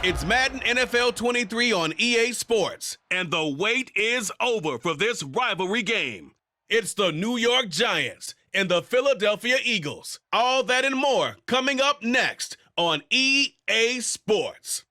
It's Madden NFL 23 on EA Sports, and the wait is over for this rivalry game. It's the New York Giants and the Philadelphia Eagles. All that and more coming up next on EA Sports.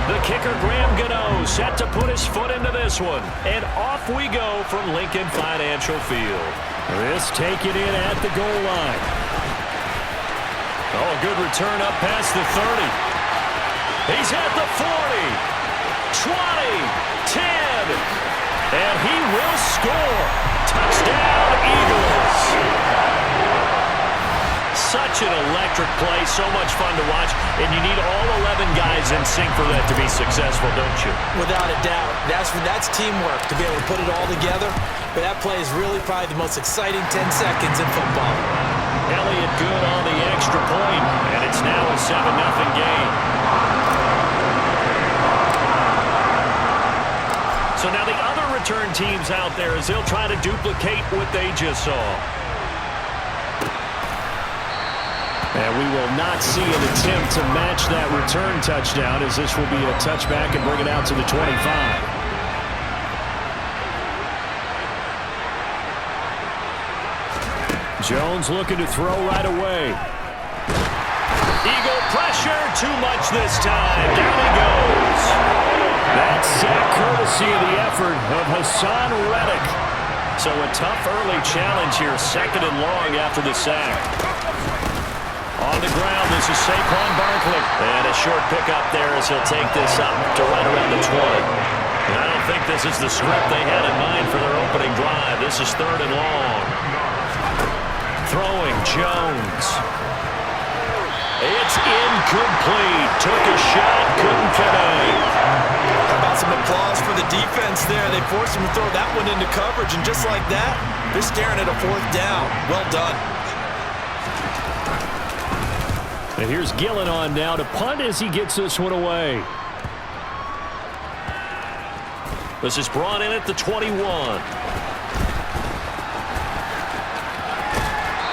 The kicker, Graham Gano, set to put his foot into this one. And off we go from Lincoln Financial Field. This taken in at the goal line. Oh, a good return up past the 30. He's at the 40, 20, 10, and he will score. Touchdown, Eagles. Such an electric play, so much fun to watch, and you need all 11 guys in sync for that to be successful, don't you? Without a doubt. That's teamwork to be able to put it all together, but that play is really probably the most exciting 10 seconds in football. Elliott good on the extra point, and it's now a 7-0 game. So now the other return teams out there as they'll try to duplicate what they just saw. And we will not see an attempt to match that return touchdown, as this will be a touchback and bring it out to the 25. Jones looking to throw right away. Eagle pressure, too much this time. Down he goes. That's sack courtesy of the effort of Hassan Reddick. So a tough early challenge here, 2nd and long after the sack. On the ground, this is Saquon Barkley. And a short pickup there as he'll take this up to right around the 20. And I don't think this is the script they had in mind for their opening drive. This is 3rd and long. Throwing, Jones. It's incomplete. Took a shot, couldn't connect. How about some applause for the defense there? They forced him to throw that one into coverage, and just like that, they're staring at a 4th down. Well done. And here's Gillen on now to punt as he gets this one away. This is brought in at the 21.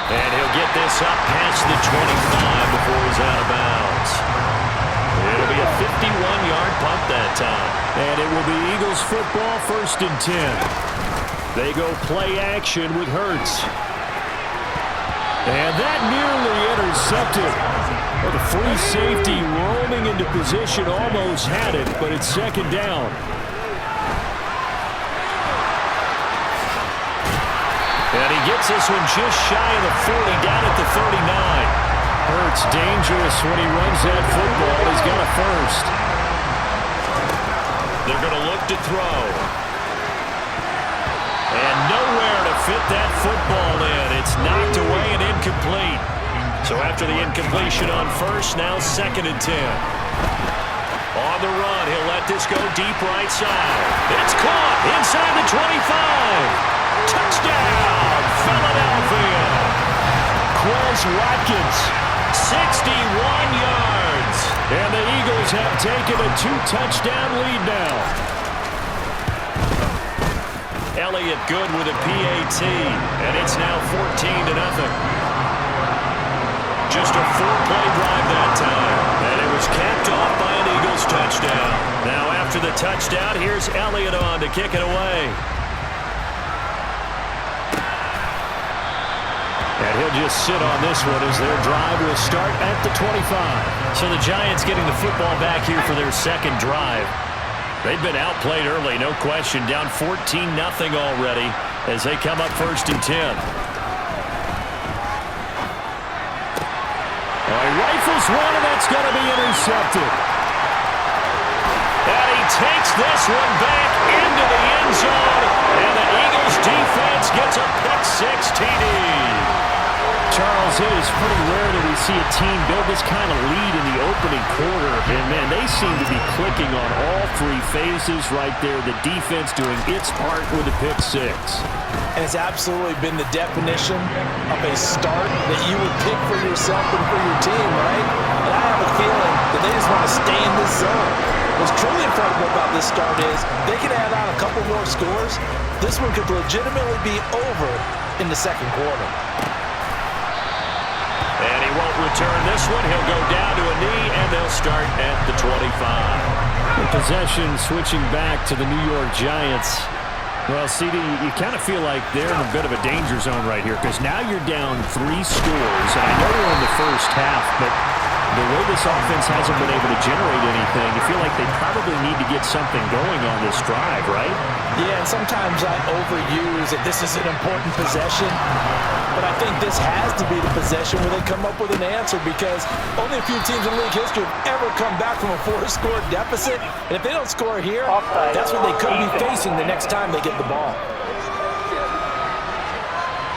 And he'll get this up past the 25 before he's out of bounds. It'll be a 51-yard punt that time. And it will be Eagles football, 1st and 10. They go play action with Hurts. And that nearly intercepted. Well, the free safety roaming into position almost had it, but it's 2nd down. And he gets this one just shy of the 40, down at the 39. Hurts dangerous when he runs that football. He's got a 1st. They're going to look to throw. And nowhere to fit that football in. It's knocked away and incomplete. So after the incompletion on 1st, now 2nd and 10. On the run, he'll let this go deep right side. It's caught inside the 25. Touchdown, Philadelphia. Quez Watkins, 61 yards. And the Eagles have taken a 2-touchdown lead now. Elliott good with a PAT, and it's now 14-0. Just a 4-play drive that time, and it was capped off by an Eagles touchdown. Now after the touchdown, here's Elliott on to kick it away. And he'll just sit on this one as their drive will start at the 25. So the Giants getting the football back here for their 2nd drive. They've been outplayed early, no question, down 14-0 already as they come up 1st and 10. He rifles one, and that's going to be intercepted. And he takes this one back into the end zone, and the Eagles defense gets a pick-6 TD. Charles, it is pretty rare that we see a team build this kind of lead in the opening quarter. And, man, they seem to be clicking on all 3 phases right there. The defense doing its part with a pick-6. And it's absolutely been the definition of a start that you would pick for yourself and for your team, right? And I have a feeling that they just want to stay in this zone. What's truly incredible about this start is they can add on a couple more scores. This one could legitimately be over in the second quarter. And he won't return this one. He'll go down to a knee, and they'll start at the 25. Possession switching back to the New York Giants. Well, CD, you kind of feel like they're in a bit of a danger zone right here because now you're down 3 scores. And I know we're in the first half, but the way this offense hasn't been able to generate anything, you feel like they probably need to get something going on this drive, right? Yeah, and sometimes I overuse that this is an important possession, but I think this has to be the possession where they come up with an answer because only a few teams in league history have ever come back from a 4-score deficit, and if they don't score here, that's what they could be facing the next time they get the ball.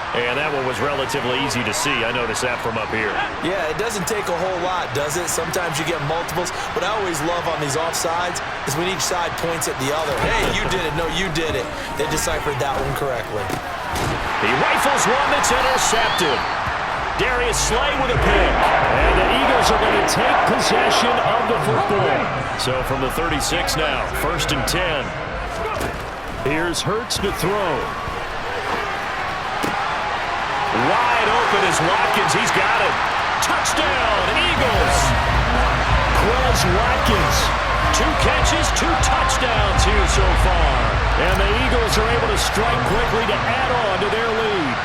And that one was relatively easy to see. I noticed that from up here. Yeah, it doesn't take a whole lot, does it? Sometimes you get multiples. What I always love on these offsides is when each side points at the other. Hey, you did it. No, you did it. They deciphered that one correctly. He rifles one that's intercepted. Darius Slay with a pick. And the Eagles are going to take possession of the football. So from the 36 now, 1st and 10. Here's Hurts to throw. Wide open is Watkins. He's got it. Touchdown, Eagles. Quez Watkins. 2 catches, 2 touchdowns here so far. And the Eagles are able to strike quickly to add on to their lead.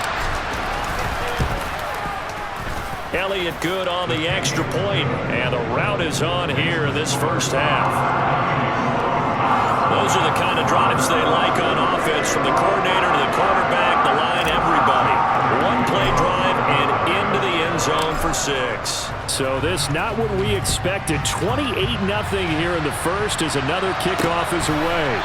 Elliott good on the extra point, and the route is on here in this first half. Those are the kind of drives they like on offense, from the coordinator to the quarterback, the line, everybody. 1-play drive and into the end zone for 6. So this not what we expected. 28-0 here in the first as another kickoff is away.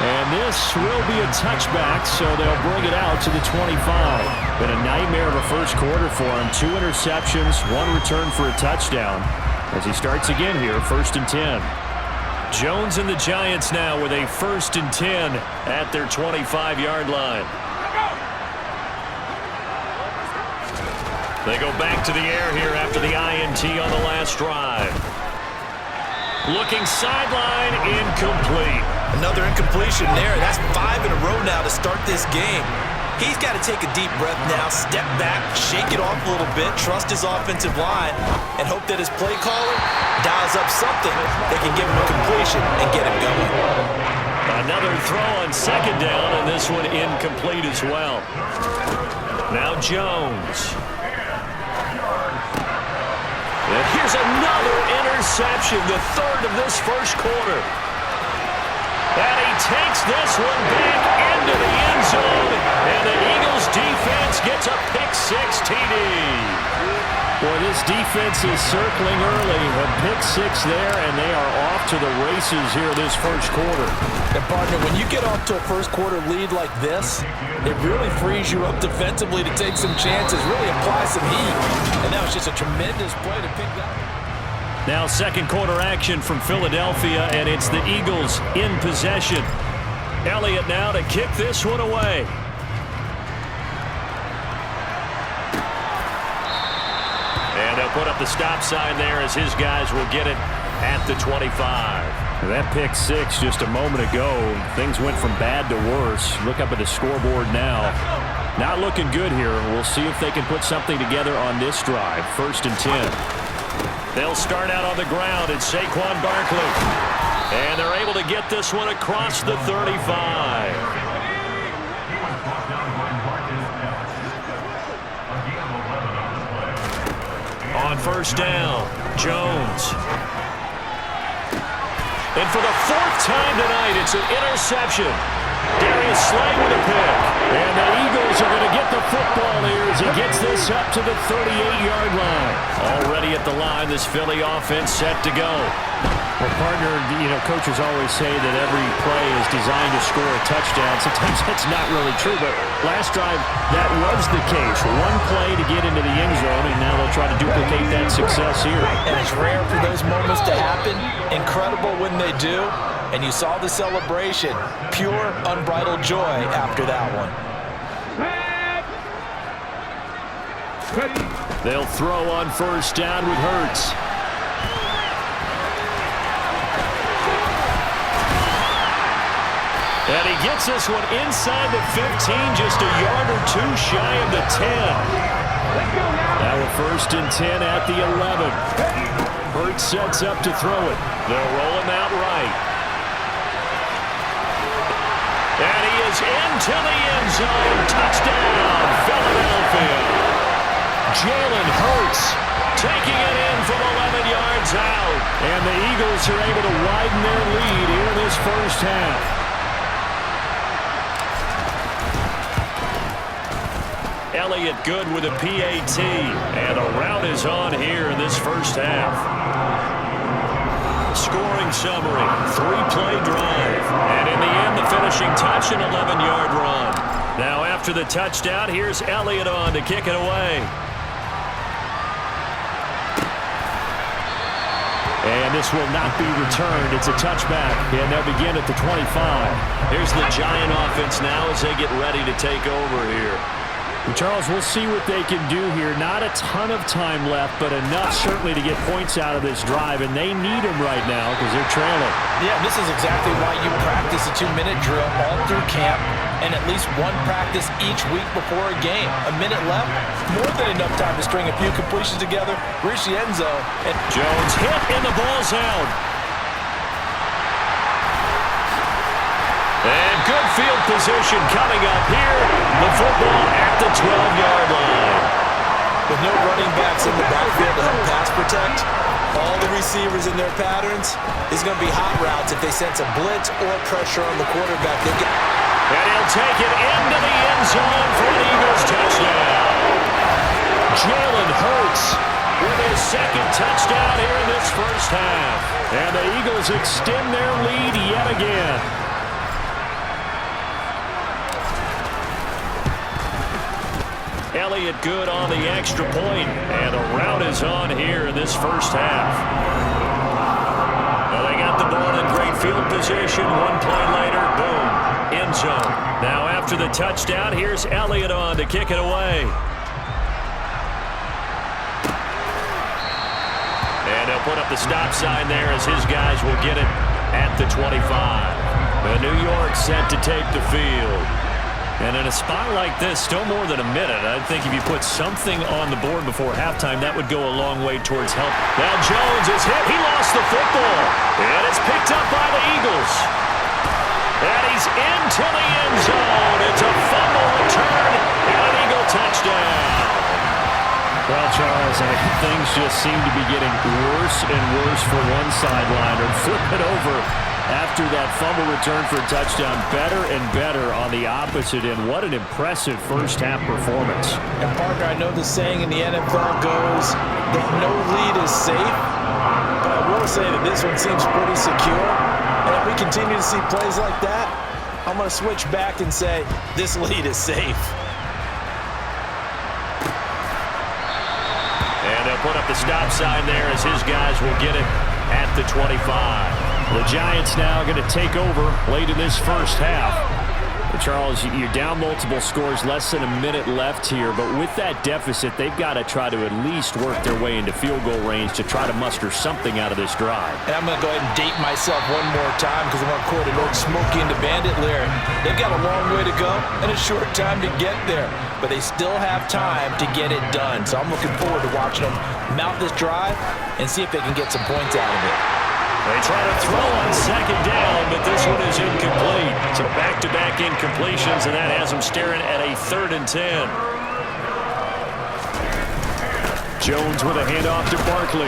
And this will be a touchback, so they'll bring it out to the 25. Been a nightmare of a first quarter for him. 2 interceptions, 1 return for a touchdown. As he starts again here, 1st and 10. Jones and the Giants now with a 1st and 10 at their 25-yard line. They go back to the air here after the INT on the last drive. Looking sideline, incomplete. Another incompletion there. That's 5 in a row now to start this game. He's got to take a deep breath now, step back, shake it off a little bit, trust his offensive line, and hope that his play caller dials up something that can give him a completion and get him going. Another throw on 2nd down, and this one incomplete as well. Now Jones. And here's another interception, the 3rd of this first quarter. And he takes this one back into the end zone, and the Eagles defense gets a pick-6 TD. Boy, this defense is circling early. A pick-6 there, and they are off to the races here this first quarter. And, partner, when you get off to a first-quarter lead like this, it really frees you up defensively to take some chances, really apply some heat. And that was just a tremendous play to pick that up. Now second quarter action from Philadelphia, and it's the Eagles in possession. Elliott now to kick this one away. And they'll put up the stop sign there as his guys will get it at the 25. That pick-6 just a moment ago. Things went from bad to worse. Look up at the scoreboard now. Not looking good here. We'll see if they can put something together on this drive. 1st and 10. They'll start out on the ground. It's Saquon Barkley. And they're able to get this one across the 35. On 1st down, Jones. And for the 4th time tonight, it's an interception. Darius Slay with a pick. And the Eagles are going to get the football here as he gets this up to the 38-yard line. Already at the line, this Philly offense set to go. Well, partner, you know, coaches always say that every play is designed to score a touchdown. Sometimes that's not really true, but last drive, that was the case. 1 play to get into the end zone, and now they'll try to duplicate that success here. And it's rare for those moments to happen. Incredible when they do. And you saw the celebration. Pure, unbridled joy after that one. They'll throw on 1st down with Hurts. And he gets this one inside the 15, just a yard or two shy of the 10. Now a 1st and 10 at the 11. Hurts sets up to throw it. They'll roll him out right. And he is into the end zone. Touchdown, Philadelphia. Jalen Hurts Taking it in from 11 yards out. And the Eagles are able to widen their lead here in this first half. Elliott good with a PAT. And a rout is on here in this first half. Scoring summary, 3-play drive. And in the end, the finishing touch, an 11-yard run. Now after the touchdown, here's Elliott on to kick it away. And this will not be returned. It's a touchback, and they'll begin at the 25. Here's the Giant offense now as they get ready to take over here. Charles, we'll see what they can do here. Not a ton of time left, but enough certainly to get points out of this drive, and they need them right now because they're trailing. Yeah, this is exactly why you practice a 2-minute drill all through camp and at least one practice each week before a game. A minute left, more than enough time to string a few completions together, reach the end zone. And Jones hit, and the ball's out. And good field position coming up here. The football at the 12-yard line. with no running backs in the backfield to help pass protect, all the receivers in their patterns is going to be hot routes if they sense a blitz or pressure on the quarterback. And he'll take it into the end zone for an Eagles touchdown. Jalen Hurts with his second touchdown here in this first half. And the Eagles extend their lead yet again. Elliott good on the extra point, and a rout is on here in this first half. Well, they got the ball in great field position. One play later, boom, end zone. Now after the touchdown, here's Elliott on to kick it away. And he'll put up the stop sign there as his guys will get it at the 25. The New York set to take the field. And in a spot like this, still more than a minute, I think if you put something on the board before halftime, that would go a long way towards help. Now Jones is hit. He lost the football. And it's picked up by the Eagles. And he's into the end zone. It's a fumble return and an Eagle touchdown. Well, Charles, things just seem to be getting worse and worse for one sideline. Or flip it over after that fumble return for a touchdown. Better and better on the opposite end. What an impressive first-half performance. And, partner, I know the saying in the NFL goes that no lead is safe, but I will say that this one seems pretty secure. And if we continue to see plays like that, I'm going to switch back and say this lead is safe. And they'll put up the stop sign there as his guys will get it at the 25. The Giants now going to take over late in this first half. But Charles, you're down multiple scores, less than a minute left here. But with that deficit, they've got to try to at least work their way into field goal range to try to muster something out of this drive. And I'm going to go ahead and date myself one more time because I want to quote an old Smokey and the Bandit lyric. They've got a long way to go and a short time to get there. But they still have time to get it done. So I'm looking forward to watching them mount this drive and see if they can get some points out of it. They try to throw on second down, but this one is incomplete. So back-to-back incompletions, and that has them staring at a 3rd and 10. Jones with a handoff to Barkley.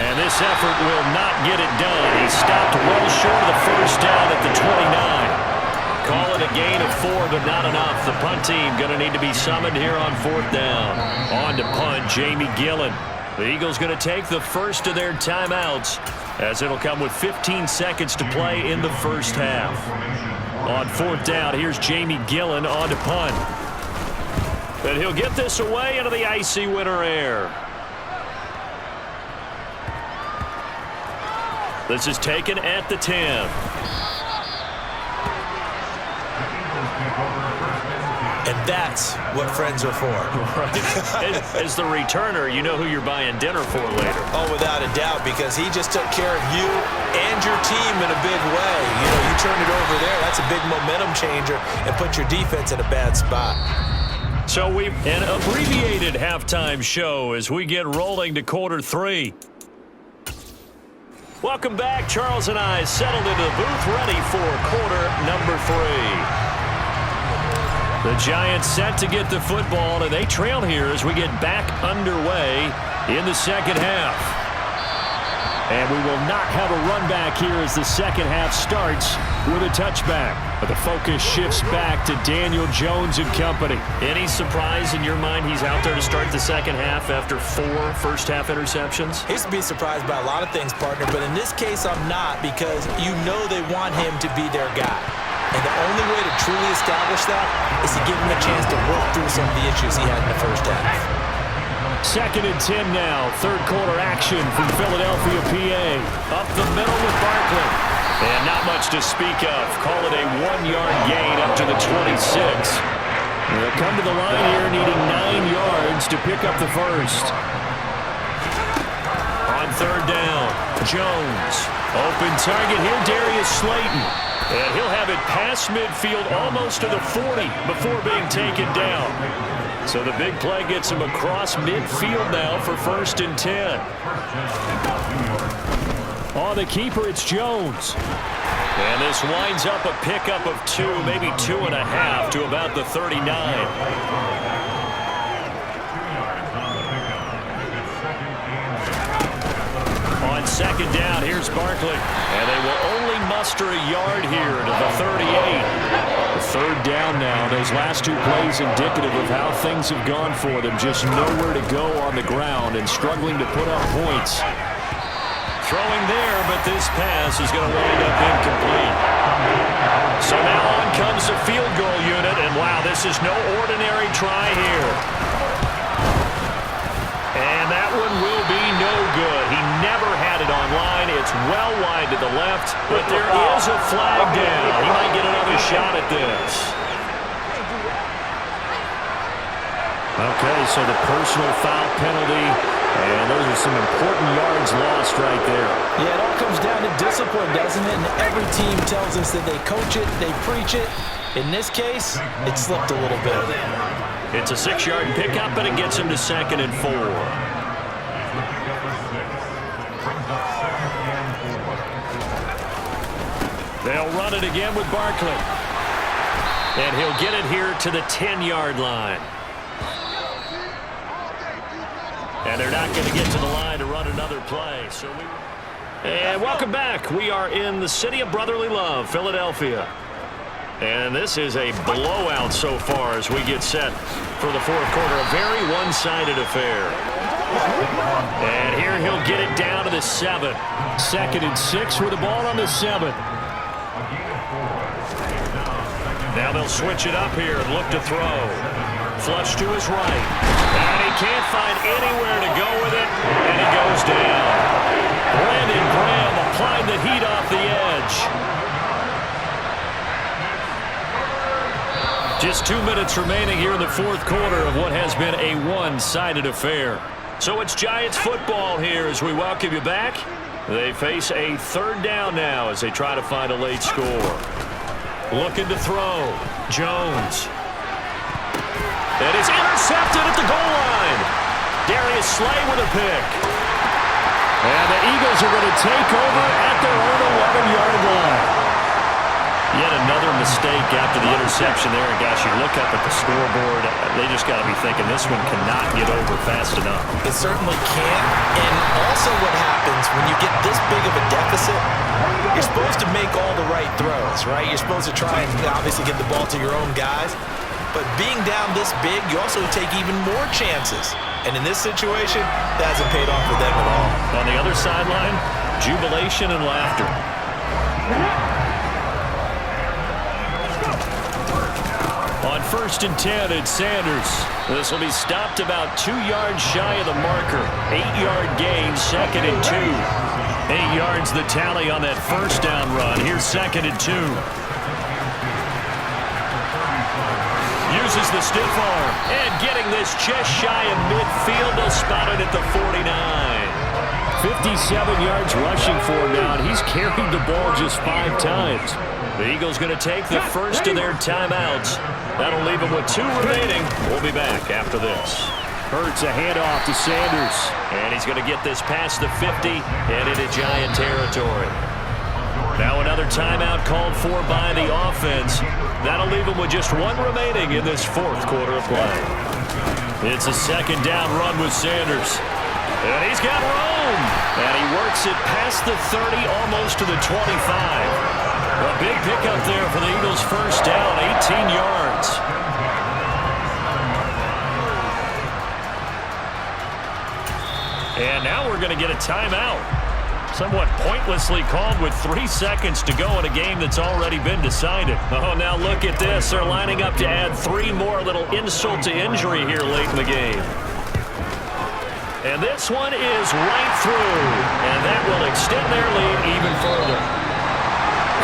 And this effort will not get it done. He stopped well short of the first down at the 29. Call it a gain of 4, but not enough. The punt team going to need to be summoned here on 4th down. On to punt, Jamie Gillen. The Eagles going to take the first of their timeouts, as it'll come with 15 seconds to play in the first half. On 4th down, here's Jamie Gillen on to punt. And he'll get this away into the icy winter air. This is taken at the 10. And That's what friends are for. Right. As the returner, you know who you're buying dinner for later. Oh, without a doubt, because he just took care of you and your team in a big way. You know, you turn it over there, that's a big momentum changer and put your defense in a bad spot. So an abbreviated halftime show as we get rolling to quarter 3. Welcome back. Charles and I settled into the booth ready for quarter number 3. The Giants set to get the football, and they trail here as we get back underway in the second half. And we will not have a run back here as the second half starts with a touchback. But the focus shifts back to Daniel Jones and company. Any surprise in your mind he's out there to start the second half after 4 first-half interceptions? He's to be surprised by a lot of things, partner, but in this case I'm not, because you know they want him to be their guy. And the only way to truly establish that is to give him a chance to work through some of the issues he had in the first half. 2nd and 10 now. Third quarter action from Philadelphia, PA. Up the middle with Barkley. And not much to speak of. Call it a 1-yard gain up to the 26. They'll come to the line here needing 9 yards to pick up the first. On third down, Jones. Open target here, Darius Slayton. And he'll have it past midfield almost to the 40 before being taken down. So the big play gets him across midfield now for 1st and 10. On the keeper, it's Jones. And this winds up a pickup of 2, maybe 2.5 to about the 39. On 2nd down, here's Barkley. And they will only muster a yard here to the 38. The 3rd down now. Those last 2 plays indicative of how things have gone for them. Just nowhere to go on the ground and struggling to put up points. Throwing there, but this pass is going to wind up incomplete. So now on comes the field goal unit, and wow, this is no ordinary try here. And that one will be no good. He never had it on line. It's well wide to the left, but there is a flag down. He might get another shot at this. Okay, so the personal foul penalty, and those are some important yards lost right there. Yeah, it all comes down to discipline, doesn't it? And every team tells us that they coach it, they preach it. In this case, it slipped a little bit. It's a 6-yard pickup, and it gets him to 2nd and 4. They'll run it again with Barkley. And he'll get it here to the 10-yard line. And they're not going to get to the line to run another play. And welcome back. We are in the city of brotherly love, Philadelphia. And this is a blowout so far as we get set for the 4th quarter. A very one-sided affair. And here he'll get it down to the 7. 2nd and 6 with the ball on the 7. Now they'll switch it up here and look to throw. Flush to his right. And he can't find anywhere to go with it. And he goes down. Brandon Graham applied the heat off the edge. Just 2 minutes remaining here in the 4th quarter of what has been a one-sided affair. So it's Giants football here as we welcome you back. They face a 3rd down now as they try to find a late score. Looking to throw. Jones. And it's intercepted at the goal line. Darius Slay with a pick. And the Eagles are going to take over at their own 11-yard line. Yet another mistake after the interception there. And gosh, you look up at the scoreboard, they just got to be thinking this one cannot get over fast enough. It certainly can't. And also what happens when you get this big of a deficit, you're supposed to make all the right throws, right? You're supposed to try and obviously get the ball to your own guys. But being down this big, you also take even more chances. And in this situation, that hasn't paid off for them at all. On the other sideline, jubilation and laughter. On 1st and 10, it's Sanders. This will be stopped about 2 yards shy of the marker. 8-yard gain, 2nd and 2. 8 yards the tally on that 1st down run. Here's 2nd and 2. uses the stiff arm. And getting this just shy of midfield. They'll spot it at the 49. 57 yards rushing for him now, and he's carried the ball just 5 times. The Eagles going to take the first of their timeouts. That'll leave them with 2 remaining. We'll be back after this. Hurts a handoff to Sanders. And he's going to get this past the 50 and into Giant territory. Now another timeout called for by the offense. That'll leave them with just 1 remaining in this 4th quarter of play. It's a 2nd down run with Sanders. And he's got room. And he works it past the 30, almost to the 25. A big pickup there for the Eagles' first down, 18 yards. And now we're going to get a timeout. Somewhat pointlessly called with 3 seconds to go in a game that's already been decided. Oh, now look at this. They're lining up to add 3 more, little insult to injury here late in the game. And this one is right through. And that will extend their lead even further.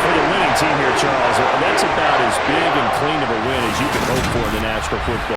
For the winning team here, Charles, that's about as big and clean of a win as you can hope for in the National Football